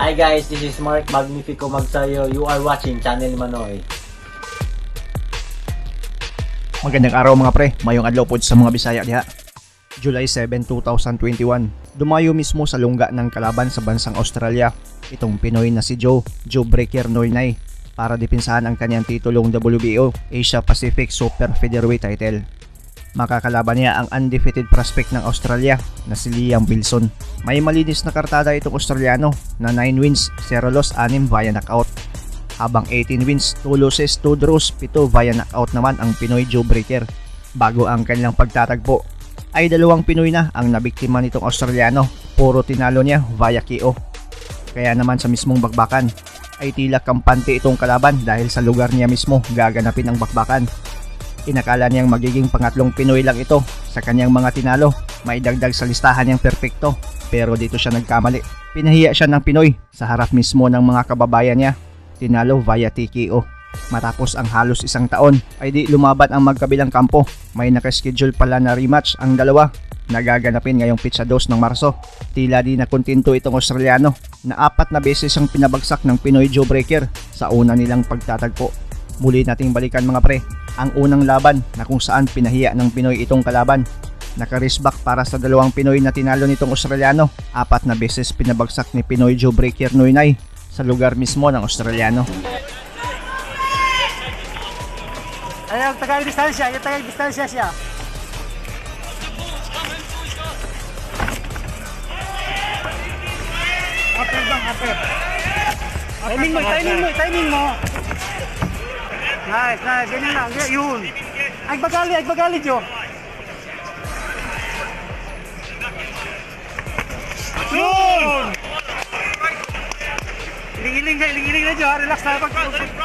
Hi guys, this is Mark Magnifico Magsayo. You are watching Channel Manoy. Magandang araw mga pre, mayong adlaw pod sa mga Bisaya diha. July 7, 2021. Dumayo mismo sa lungga ng kalaban sa bansang Australia itong Pinoy na si Joe Breaker Noynay para dipinsahan ang kanyang titulong WBO Asia Pacific Super Featherweight title. Makakalaban niya ang undefeated prospect ng Australia na si Liam Wilson. May malinis na kartada itong Australiano na 9 wins, 0 loss, 6 via knockout. Habang 18 wins, 2 losses, 2 draws, 7 via knockout naman ang Pinoy Joe Breaker. Bago ang kanilang pagtatagpo, ay 2 Pinoy na ang nabiktima nitong Australiano. Puro tinalo niya via KO. Kaya naman sa mismong bakbakan, ay tila kampante itong kalaban dahil sa lugar niya mismo gaganapin ang bakbakan. Inakala niyang magiging pangatlong Pinoy lang ito sa kanyang mga tinalo, may dagdag sa listahan niyang perpekto, pero dito siya nagkamali. Pinahiya siya ng Pinoy sa harap mismo ng mga kababayan niya, tinalo via TKO. Matapos ang halos isang taon ay di lumaban ang magkabilang kampo. May nakaschedule pala na rematch ang dalawa na gaganapin ngayong Pitsa 2 ng Marso. Tila di na kontento itong Australiano na 4 na beses ang pinabagsak ng Pinoy Joe Breaker sa una nilang pagtatagpo. Muli nating balikan mga pre ang unang laban na kung saan pinahiya ng Pinoy itong kalaban. Naka-wristback para sa 2 Pinoy na tinalo nitong Australiano. 4 na beses pinabagsak ni Pinoy Joe Breaker Noynay sa lugar mismo ng Australiano. Ayaw, tagal distansya siya. Upper. Timing mo. Nice, ganyan lang, yun. Ay bagali, Jo. Yun! Iling na, Jo. Relax na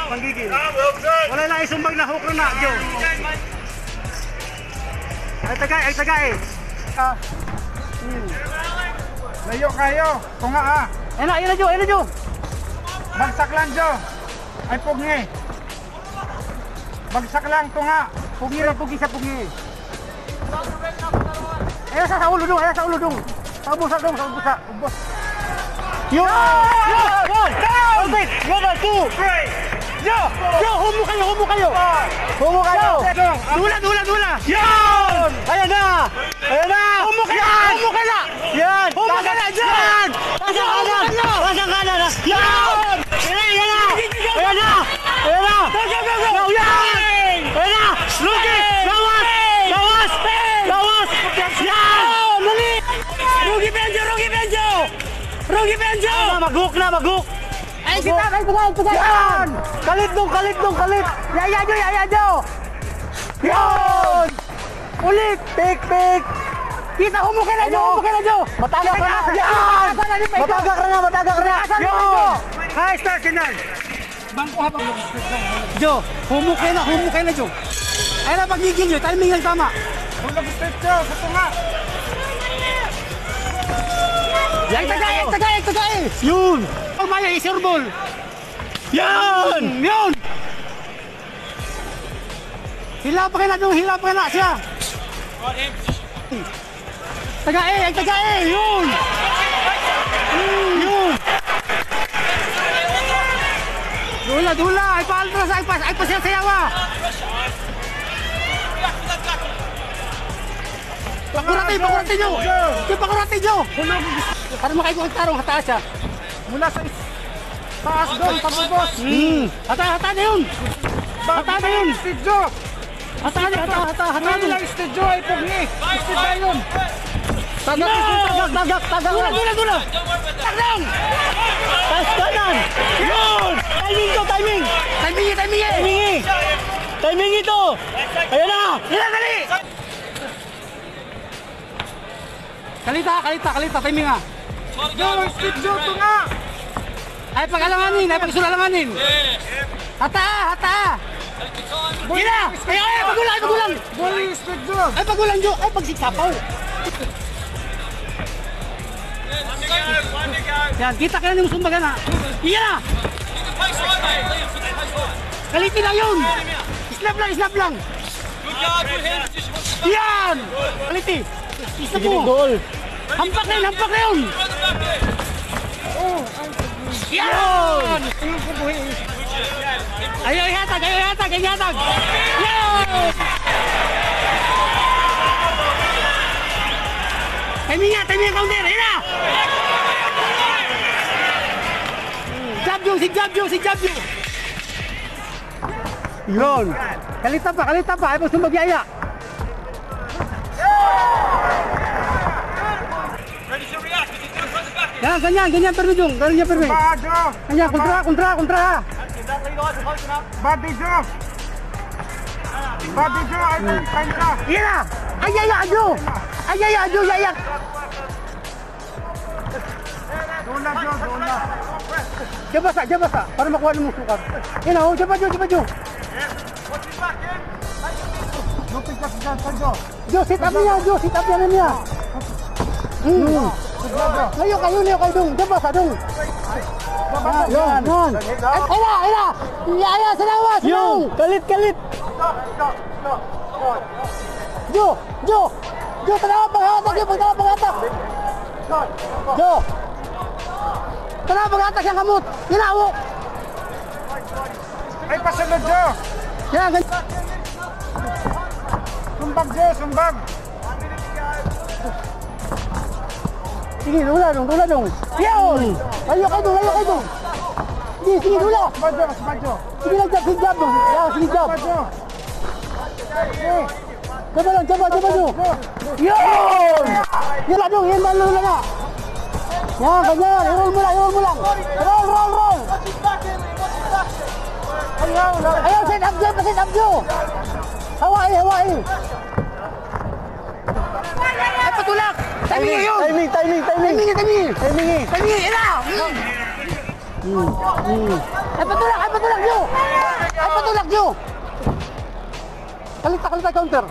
panggigil. Wala lang isumbag na hook na, Jo. Ay tagay. Layo kayo. Tunga ha. Ayun na, Jo. Bagsak lang, Jo. Ay pugi. Bagsak lang, tunga. Pugi. Ayaw sa ulo dong. Sa busa. Ubos. Yun! Yun! 2, 3! Yo! Humo kayo! Dula! Yan! Ayan na! Humo ka na! Yan! Humo ka na dyan! Pasang kanan! Yan! Ayan na! Lugi! Lawas! Yan! Dali! Rugi Benjo! Mag-hook! Ay, kita! Yan! Kalit dong! Yaya Jo! Yan! Ulit! Pik! Kita, humo ka na, Jo! Matagak ka na! Yan! Matagak ka na! Yan! Hi, start sinan! Bangko habang Jo! Humo ka na, Jo! Ay na, pagigil nyo! Timing lang tama! Kung nag-step, Jo, sa tunga. Ay, tagay! Yun! Maya, isurbol! Yan! Hila pa ka na siya! Tagay! Yun! Dula! Ay pa-altras! Ay pa-sayawa! Pakurati nyo! Para makaikot tarong hataas siya. Mula sa taas doon, pagubos. Hata na yun! Steve Jo! Hata na yun! Lang Steve Jo ay pugi. Steve na yun. Tagak! Dula! Tagak! Taas kanan! Yun! Timing! Timing ito! Ayan na! Dali! Kalita, timing nga! Jo, Steve Jo, tunga! Ay pag-isulanganin! Hata! Gila! Ay, pagulang! Boli, Steve Jo! Ay, pagulang, Jo! Ay, pagsisapaw! Yan, kita ka na yung sumbagan na! Iyan na! Kalitin lang yun! Snap lang! Yan! Kaliti! Isa mo! Hampak na yun! Yan! Ayaw ihatag! Yan! Timing nga, counter! Ayan na! Si Jabyo! Yun! Kalita pa! Ayaw mo sumagyaya! Yan, ganyan permi Jung, ganyan permi. Ganyan, kontra. Body Joe, ay time ka. Iya na! Ay, Ajo, yayak! Doon lang, Joe, doon lang. Jabasa, para makuha mo sukar. Yan na, jaba Jo. Joe, pick up dyan, Joe. Jo, sit up niya. Layo kayo dong. Jabasa dong. Yan. Ayla. Iya, sa lawas. Yung, kalit. Jo, tanawa paghatak. Jo. Tanawa paghatak siyang kamot. Ginawo. Ay, pasunod, Joe. Yan, ganyan. Sumbag, Joe, sumbag. Sige, dula dong. Yan! Layo kayo dong. Sige, dula. Smadjo. Sige lang, jab dong. Yan, sige, jab. Jaba lang. Yan! Yan dong, yan malula na. Yan, ganyan. I-roll mo lang. Roll. Ayaw, set up, Jo. Hawaii. Ay, patulak. Timing yun. Timing. Ila. Ay, patulak, Jo. Kalita counter.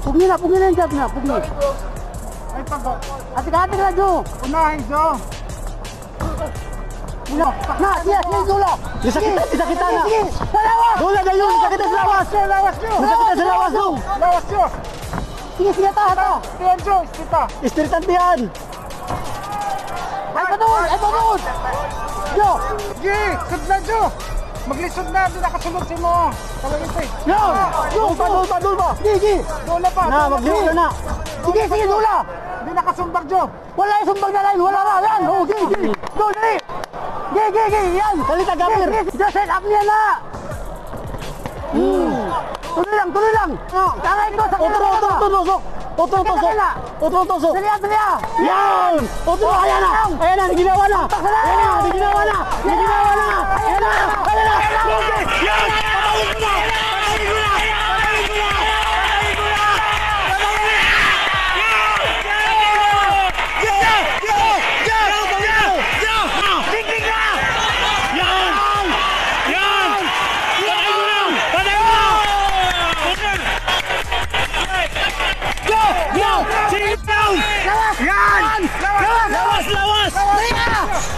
Pugni na yung jab na. Ay, pago. Hati ka na, Jo. Unahin, Joe. Sige, dula. Bisa kita na. Salawas. Dula na yun, bisa kita sa lawas. Lawas, Joe. Sige, hata. Tiyan, Joe, kita. Istiritan tiyan. Ay, panood. Jo. Sud na, Joe. Maglisod na, di nakasunod si mo. Kalawite. Yan. Jo, padul ba? Sige. Dula pa. Maglisod na. Sige, dula. Di nakasumbag, Joe. Wala yung sumbag na line, wala na. Yan, sige. Go, dali. Sige, yan. Kalita gapir. Just set up niya na. Tuloy lang. Tangay ko sa Otro tusok. Dali. Yan. Ayan na, ginawa na.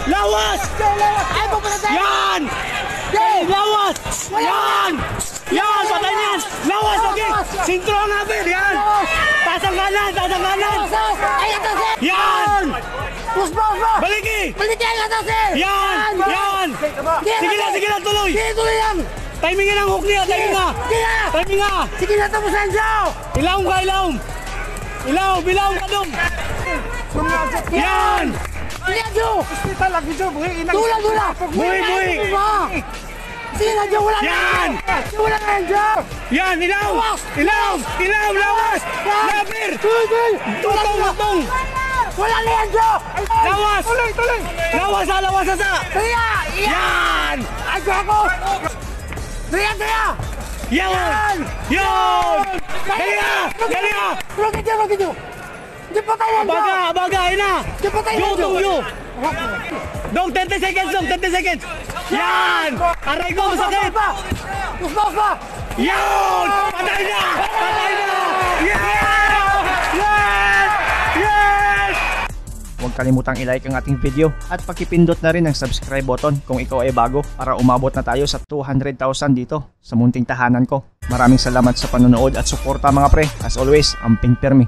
Lawas! Ay, pupunta! Yan! Lawas! Yan! Patay niyan! Lawas! Okay! Sintro ang hapin! Yan! Tasang kanan! Ay, atase! Yan! Pusba! Baliki! Ay, atase! Yan! Sige lang, tuloy! Tuloy lang! Timing nga ng hook niya! Timing nga! Sige na, tapusan siya! Ilaw ka dong! Yan! Jo! Kita lagi, Joe. Dula! Buhi! Sige na, Jo! Wala na! Yan! Wala na yan, Jo! Yan! Ilaw! Lawas! Lapir! Tutong! Wala na yan, Jo! Lawas! Tuloy! Lawas sa! Tuya! Yan! Ay, ako! Tuya! Yan! Dali ka! Rogi, Jo! Di pa tayo yan, Jo! Abaga! Ina! Di pa tayo yan, Jo! Dong, 30 seconds! Yan! Aray ko, masakit! Uspa! Yan! Patay na! Yes! Huwag kalimutang i-like ang ating video at pakipindot na rin ang subscribe button kung ikaw ay bago para umabot na tayo sa 200,000 dito sa munting tahanan ko. Maraming salamat sa panonood at suporta mga pre. As always, amping pirmi.